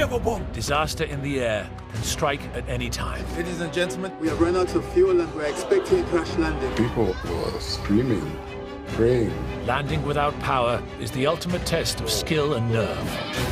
have a bomb. Disaster in the air can strike at any time. Ladies and gentlemen, we have run out of fuel and we're expecting a crash landing. People were screaming, praying. Landing without power is the ultimate test of skill and nerve.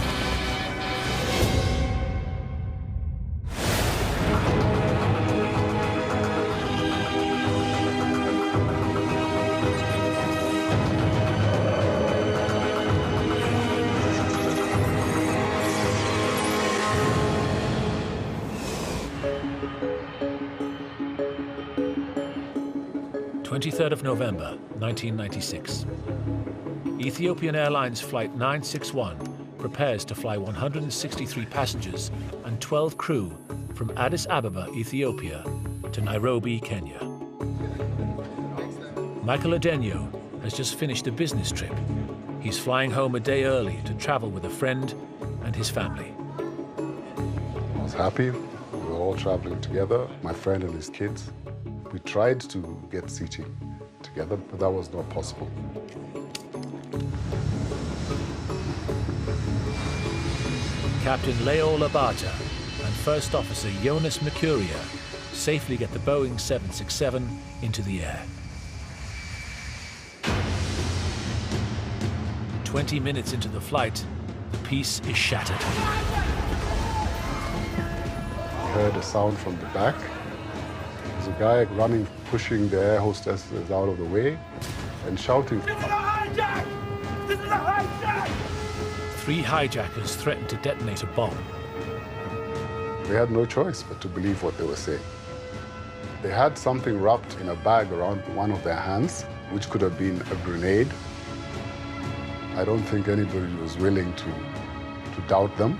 23rd of November, 1996. Ethiopian Airlines Flight 961 prepares to fly 163 passengers and 12 crew from Addis Ababa, Ethiopia, to Nairobi, Kenya. Michael Adenyo has just finished a business trip. He's flying home a day early to travel with a friend and his family. I was happy. We were all traveling together, my friend and his kids. We tried to get seating together, but that was not possible. Captain Leo Labata and First Officer Jonas Mercuria safely get the Boeing 767 into the air. 20 minutes into the flight, the piece is shattered. I heard a sound from the back. There's a guy running, pushing the air hostesses out of the way and shouting, "This is a hijack! This is a hijack!" 3 hijackers threatened to detonate a bomb. We had no choice but to believe what they were saying. They had something wrapped in a bag around one of their hands, which could have been a grenade. I don't think anybody was willing to doubt them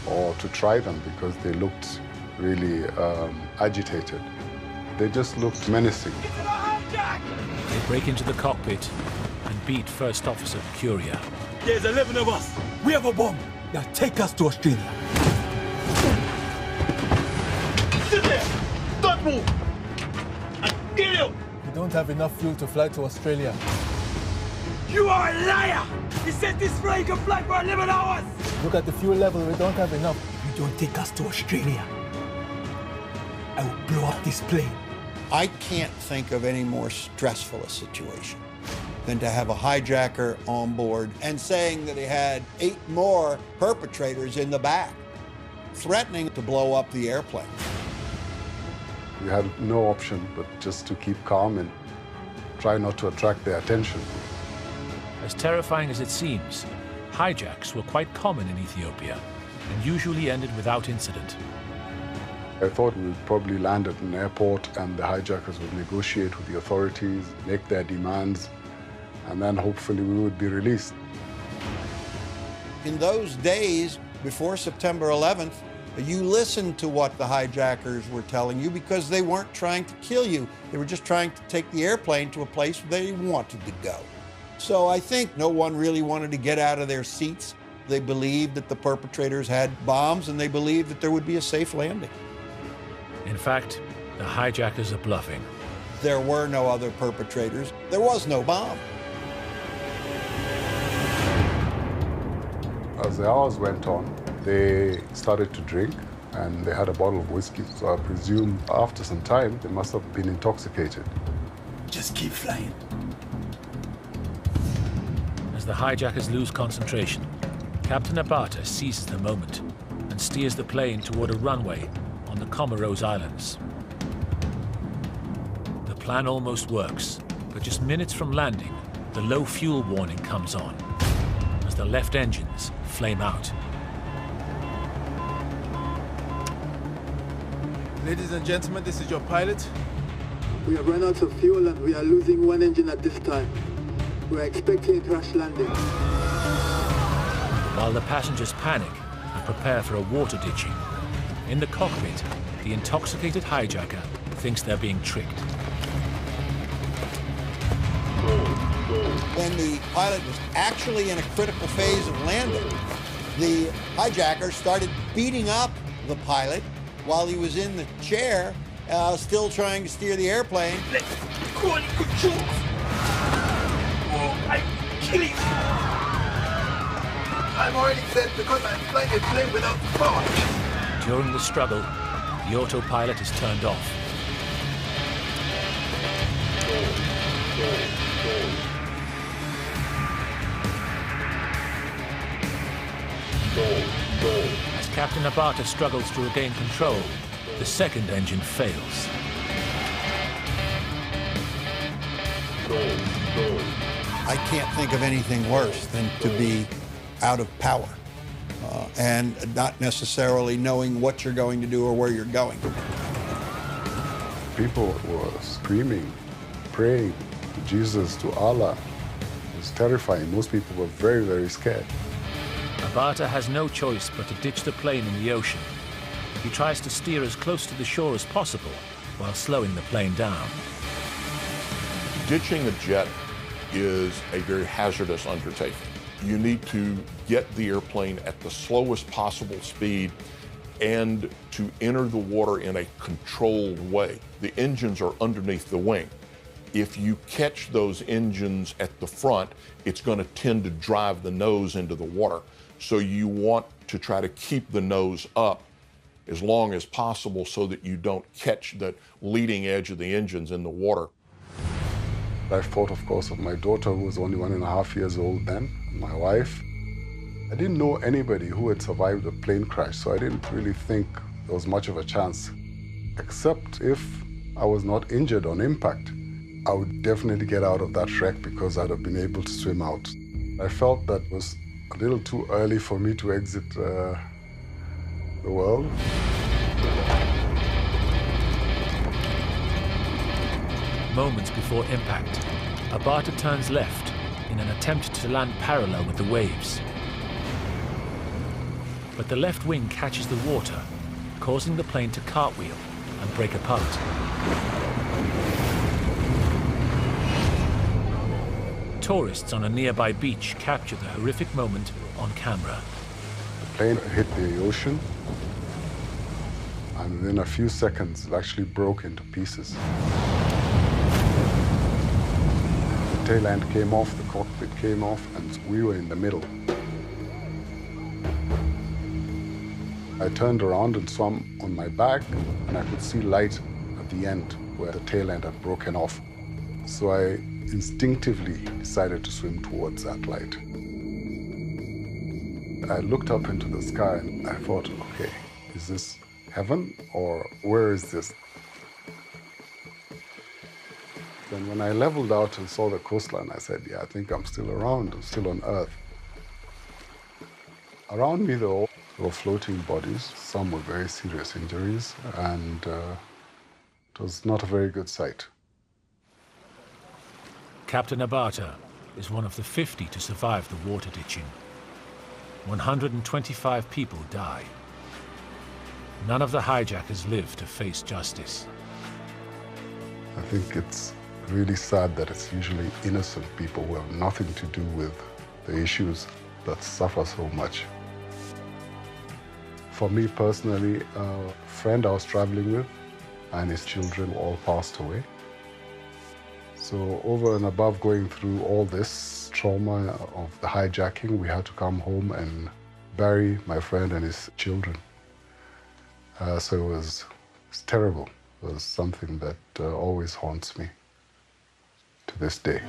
or to try them because they looked really agitated. They just looked menacing. They break into the cockpit and beat First Officer Mercuria. There's 11 of us. We have a bomb. Now take us to Australia. Sit there! Don't move! I kill you! We don't have enough fuel to fly to Australia. You are a liar! He said this flight can fly for 11 hours! Look at the fuel level, we don't have enough. If you don't take us to Australia, I will blow up this plane. I can't think of any more stressful a situation than to have a hijacker on board and saying that he had 8 more perpetrators in the back, threatening to blow up the airplane. We had no option but just to keep calm and try not to attract their attention. As terrifying as it seems, hijacks were quite common in Ethiopia and usually ended without incident. I thought we would probably land at an airport and the hijackers would negotiate with the authorities, make their demands, and then hopefully we would be released. In those days, before September 11th, you listened to what the hijackers were telling you because they weren't trying to kill you. They were just trying to take the airplane to a place they wanted to go. So I think no one really wanted to get out of their seats. They believed that the perpetrators had bombs and they believed that there would be a safe landing. In fact, the hijackers are bluffing. There were no other perpetrators. There was no bomb. As the hours went on, they started to drink and they had a bottle of whiskey. So I presume after some time, they must have been intoxicated. Just keep flying. As the hijackers lose concentration, Captain Abata seizes the moment and steers the plane toward a runway on the Comoros Islands. The plan almost works, but just minutes from landing, the low fuel warning comes on as the left engines flame out. Ladies and gentlemen, this is your pilot. We have run out of fuel and we are losing 1 engine at this time. We are expecting a crash landing. While the passengers panic and prepare for a water ditching, in the cockpit, the intoxicated hijacker thinks they're being tricked. When the pilot was actually in a critical phase of landing, the hijacker started beating up the pilot while he was in the chair, still trying to steer the airplane. I kill you. I'm already set because I'm flying a plane without spark. During the struggle, the autopilot is turned off. As Captain Abata struggles to regain control, the second engine fails. I can't think of anything worse than to be out of power and not necessarily knowing what you're going to do or where you're going. People were screaming, praying to Jesus, to Allah. It was terrifying. Most people were very, very scared. Abata has no choice but to ditch the plane in the ocean. He tries to steer as close to the shore as possible while slowing the plane down. Ditching a jet is a very hazardous undertaking. You need to get the airplane at the slowest possible speed and to enter the water in a controlled way. The engines are underneath the wing. If you catch those engines at the front, it's going to tend to drive the nose into the water. So you want to try to keep the nose up as long as possible so that you don't catch the leading edge of the engines in the water. I thought, of course, of my daughter, who was only 1.5 years old then, and my wife. I didn't know anybody who had survived a plane crash, so I didn't really think there was much of a chance. Except if I was not injured on impact, I would definitely get out of that wreck because I'd have been able to swim out. I felt that was a little too early for me to exit the world. Moments before impact, Abata turns left in an attempt to land parallel with the waves. But the left wing catches the water, causing the plane to cartwheel and break apart. Tourists on a nearby beach capture the horrific moment on camera. The plane hit the ocean, and within a few seconds, it actually broke into pieces. The tail end came off, the cockpit came off, and we were in the middle. I turned around and swam on my back, and I could see light at the end where the tail end had broken off. So I instinctively decided to swim towards that light. I looked up into the sky and I thought, okay, is this heaven or where is this? Then when I leveled out and saw the coastline, I said, yeah, I think I'm still around, I'm still on Earth. Around me, though, there were floating bodies. Some were very serious injuries, and it was not a very good sight. Captain Abata is one of the 50 to survive the water ditching. 125 people die. None of the hijackers live to face justice. I think it's really sad that it's usually innocent people who have nothing to do with the issues that suffer so much. For me personally, a friend I was traveling with and his children all passed away. So over and above going through all this trauma of the hijacking, we had to come home and bury my friend and his children. So it was terrible. It was something that always haunts me to this day.